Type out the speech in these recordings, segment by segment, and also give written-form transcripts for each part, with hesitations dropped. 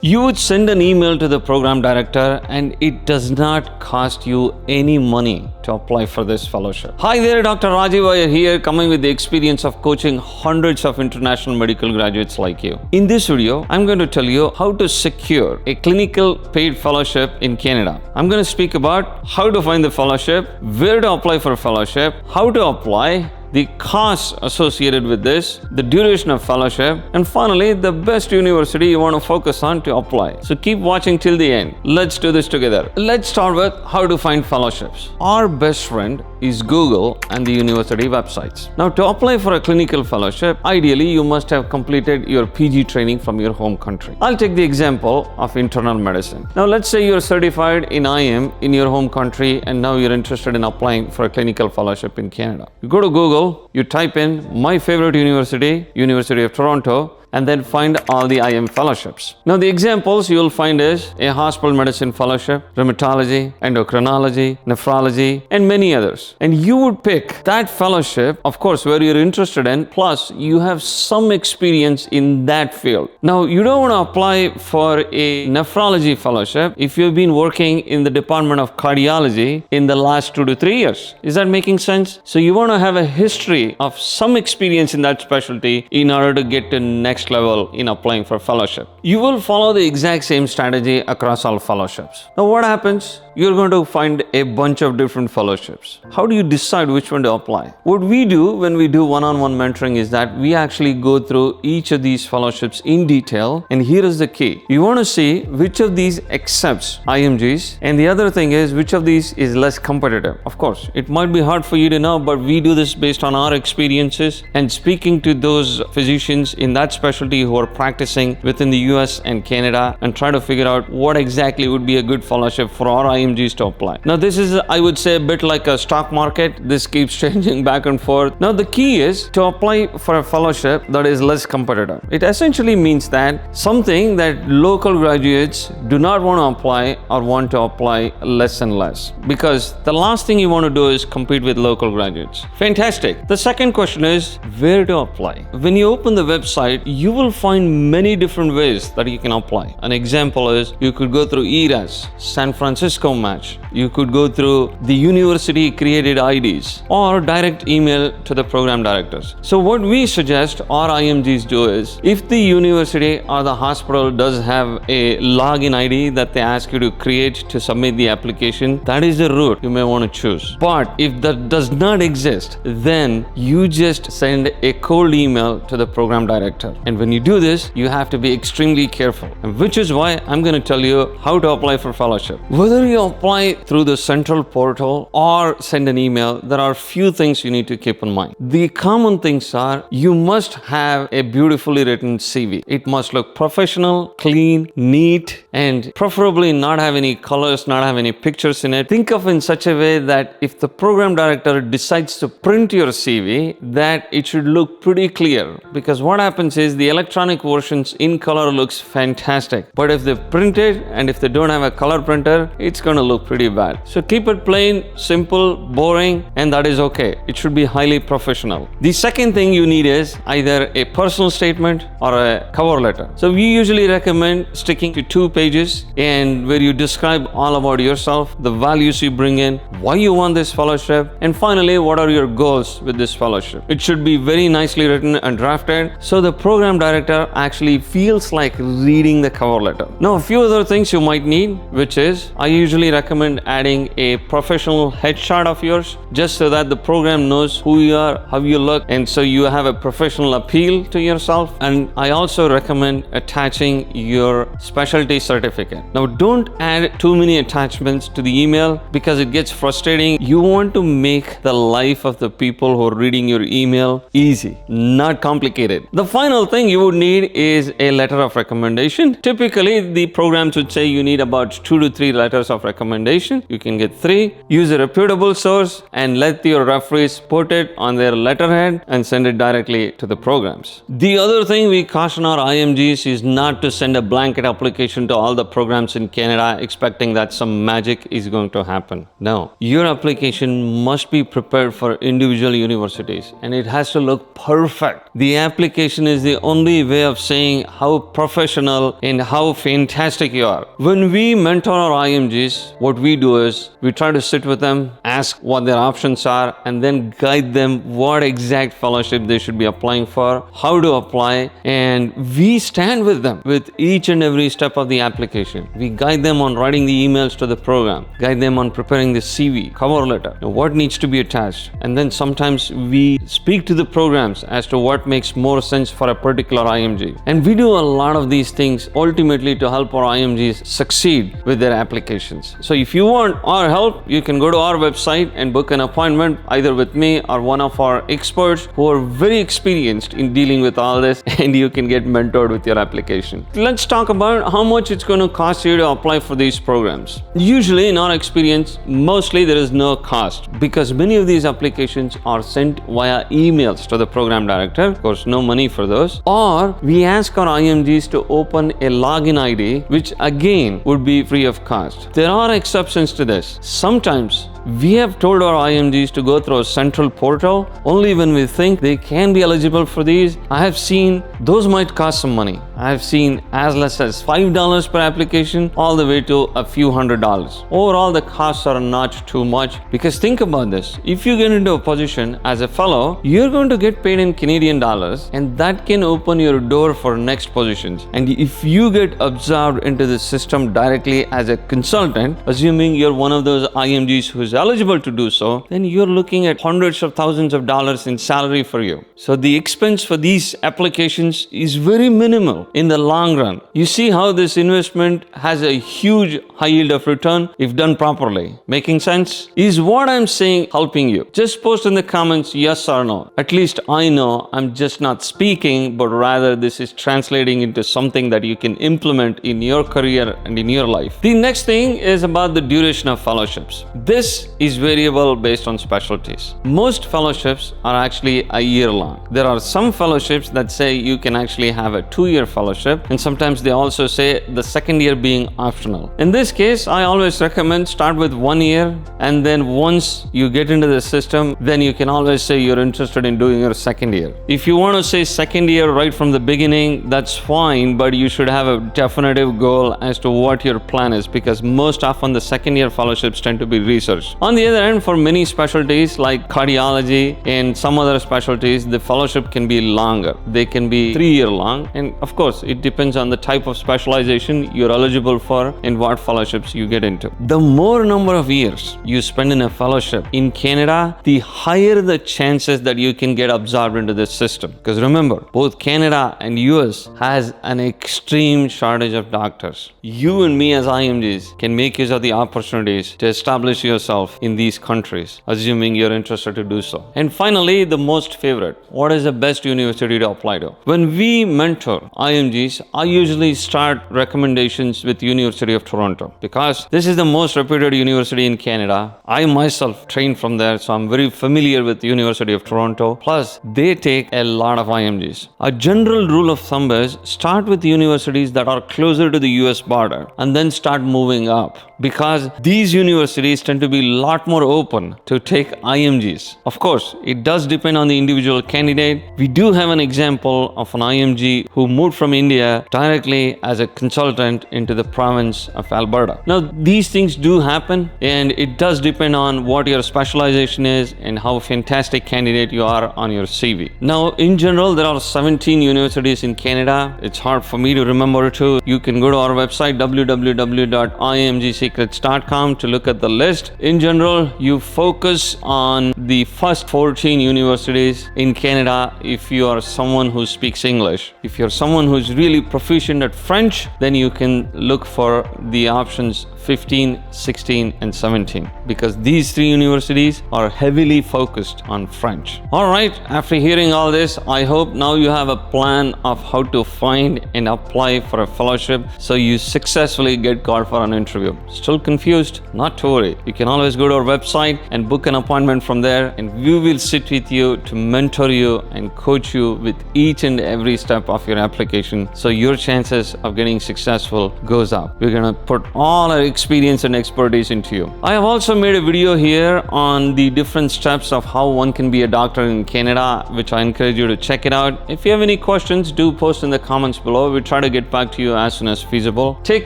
You would send an email to the program director and it does not cost you any money to apply for this fellowship. Hi there, Dr. Rajiv Iyer here, coming with the experience of coaching hundreds of international medical graduates like you. In this video, I'm going to tell you how to secure a clinical paid fellowship in Canada. I'm going to speak about how to find the fellowship, where to apply for a fellowship, how to apply, the costs associated with this, the duration of fellowship, and finally, the best university you want to focus on to apply. So keep watching till the end. Let's do this together. Let's start with how to find fellowships. Our best friend is Google and the university websites. Now, to apply for a clinical fellowship, ideally, you must have completed your PG training from your home country. I'll take the example of internal medicine. Now, let's say you're certified in IM in your home country and now you're interested in applying for a clinical fellowship in Canada. You go to Google, you type in my favorite university, University of Toronto, and then find all the IM fellowships. Now, the examples you will find is a hospital medicine fellowship, rheumatology, endocrinology, nephrology, and many others. And you would pick that fellowship, of course, where you're interested in, plus you have some experience in that field. Now, you don't want to apply for a nephrology fellowship if you've been working in the Department of Cardiology in the last 2 to 3 years. Is that making sense? So you want to have a history of some experience in that specialty in order to get to next level in applying for fellowship. You will follow the exact same strategy across all fellowships. Now, what happens? You're going to find a bunch of different fellowships. How do you decide which one to apply? What we do when we do one-on-one mentoring is that we actually go through each of these fellowships in detail, and here is the key. You want to see which of these accepts IMGs, and the other thing is which of these is less competitive. Of course, it might be hard for you to know, but we do this based on our experiences and speaking to those physicians in that specialty who are practicing within the US and Canada and try to figure out what exactly would be a good fellowship for our IMGs to apply. Now, this is, I would say, a bit like a stock market. This keeps changing back and forth. Now, the key is to apply for a fellowship that is less competitive. It essentially means that something that local graduates do not want to apply or want to apply less and less, because the last thing you want to do is compete with local graduates. Fantastic. The second question is where to apply. When you open the website, you will find many different ways that you can apply. An example is you could go through ERAS, San Francisco Match. You could go through the university created IDs or direct email to the program directors. So what we suggest our IMGs do is, if the university or the hospital does have a login ID that they ask you to create to submit the application, that is the route you may want to choose. But if that does not exist, then you just send a cold email to the program director. And when you do this, you have to be extremely careful, and which is why I'm going to tell you how to apply for fellowship. Whether you apply through the central portal or send an email, there are few things you need to keep in mind. The common things are you must have a beautifully written CV. It must look professional, clean, neat, and preferably not have any colors, not have any pictures in it. Think of in such a way that if the program director decides to print your CV, that it should look pretty clear, because what happens is the electronic versions in color looks fantastic, but if they print it and if they don't have a color printer, it's going to look pretty bad. So keep it plain, simple, boring, and that is okay. It should be highly professional. The second thing you need is either a personal statement or a cover letter. So we usually recommend sticking to 2 pages and where you describe all about yourself, the values you bring in, why you want this fellowship, and finally, what are your goals with this fellowship. It should be very nicely written and drafted so the program director actually feels like reading the cover letter. Now, a few other things you might need, which is I usually recommend adding a professional headshot of yours, just so that the program knows who you are, how you look, and so you have a professional appeal to yourself. And I also recommend attaching your specialty certificate. Now, don't add too many attachments to the email because it gets frustrating. You want to make the life of the people who are reading your email easy, not complicated. The final thing you would need is a letter of recommendation. Typically, the programs would say you need about 2 to 3 letters of recommendation. You can get 3. Use a reputable source and let your referees put it on their letterhead and send it directly to the programs. The other thing we caution our IMGs is not to send a blanket application to all the programs in Canada expecting that some magic is going to happen. No, your application must be prepared for individual universities and it has to look perfect. The application is the only way of saying how professional and how fantastic you are. When we mentor our IMGs, what we do is we try to sit with them, ask what their options are, and then guide them what exact fellowship they should be applying for, how to apply, and we stand with them with each and every step of the application. We guide them on writing the emails to the program, guide them on preparing the CV, cover letter, what needs to be attached, and then sometimes we speak to the programs as to what makes more sense for a particular IMG. And we do a lot of these things ultimately to help our IMGs succeed with their applications. So if you want our help, you can go to our website and book an appointment either with me or one of our experts who are very experienced in dealing with all this, and you can get mentored with your application. Let's talk about how much it's going to cost you to apply for these programs. Usually in our experience, mostly there is no cost because many of these applications are sent via emails to the program director. Of course, no money for those. Or we ask our IMGs to open a login ID, which again would be free of cost. There are exceptions to this. Sometimes we have told our IMGs to go through a central portal only when we think they can be eligible for these. I have seen those might cost some money. I have seen as less as $5 per application all the way to a few $100s. Overall, the costs are not too much because think about this. If you get into a position as a fellow, you're going to get paid in Canadian dollars, and that can open your door for next positions. And if you get absorbed into the system directly as a consultant, assuming you're one of those IMGs who's eligible to do so, then you're looking at hundreds of thousands of dollars in salary for you. So the expense for these applications is very minimal in the long run. You see how this investment has a huge high yield of return if done properly. Making sense? Is what I'm saying helping you? Just post in the comments yes or no. At least I know I'm just not speaking, but rather this is translating into something that you can implement in your career and in your life. The next thing is about the duration of fellowships. This is variable based on specialties. Most fellowships are actually a year long. There are some fellowships that say you can actually have a 2-year fellowship, and sometimes they also say the second year being optional. In this case, I always recommend start with 1 year, and then once you get into the system, then you can always say you're interested in doing your second year. If you want to say second year right from the beginning, that's fine, but you should have a definitive goal as to what your plan is, because most often the second year fellowships tend to be research. On the other hand, for many specialties like cardiology and some other specialties, the fellowship can be longer. They can be 3-year long, and of course it depends on the type of specialization you're eligible for and what fellowships you get into. The more number of years you spend in a fellowship in Canada, the higher the chances that you can get absorbed into this system. Because remember, both Canada and US has an extreme shortage of doctors. You and me as IMGs can make use of the opportunities to establish yourself in these countries, assuming you're interested to do so. And finally, the most favorite, what is the best university to apply to? When we mentor IMGs, I usually start recommendations with University of Toronto because this is the most reputed university in Canada. I myself trained from there, so I'm very familiar with the University of Toronto. Plus, they take a lot of IMGs. A general rule of thumb is start with universities that are closer to the US border and then start moving up, because these universities tend to be a lot more open to take IMGs. Of course, it does depend on the individual candidate. We do have an example of an IMG who moved from India directly as a consultant into the province of Alberta. Now, these things do happen, and it does depend on what your specialization is and how fantastic candidate you are on your CV. Now, in general, there are 17 universities in Canada. It's hard for me to remember too. You can go to our website www.imgsecrets.com to look at the list. In general, you focus on the first 14 universities in Canada if you are someone who speaks English. If you're someone who's really proficient at French, then you can look for the options 15, 16, and 17, because these 3 universities are heavily focused on French. All right, after hearing all this, I hope now you have a plan of how to find and apply for a fellowship so you successfully get called for an interview. Still confused? Not to worry. You can always first go to our website and book an appointment from there, and we will sit with you to mentor you and coach you with each and every step of your application, so your chances of getting successful goes up. We're gonna put all our experience and expertise into you. I have also made a video here on the different steps of how one can be a doctor in Canada, which I encourage you to check it out. If you have any questions, do post in the comments below. We try to get back to you as soon as feasible. Take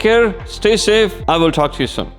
care, stay safe. I will talk to you soon.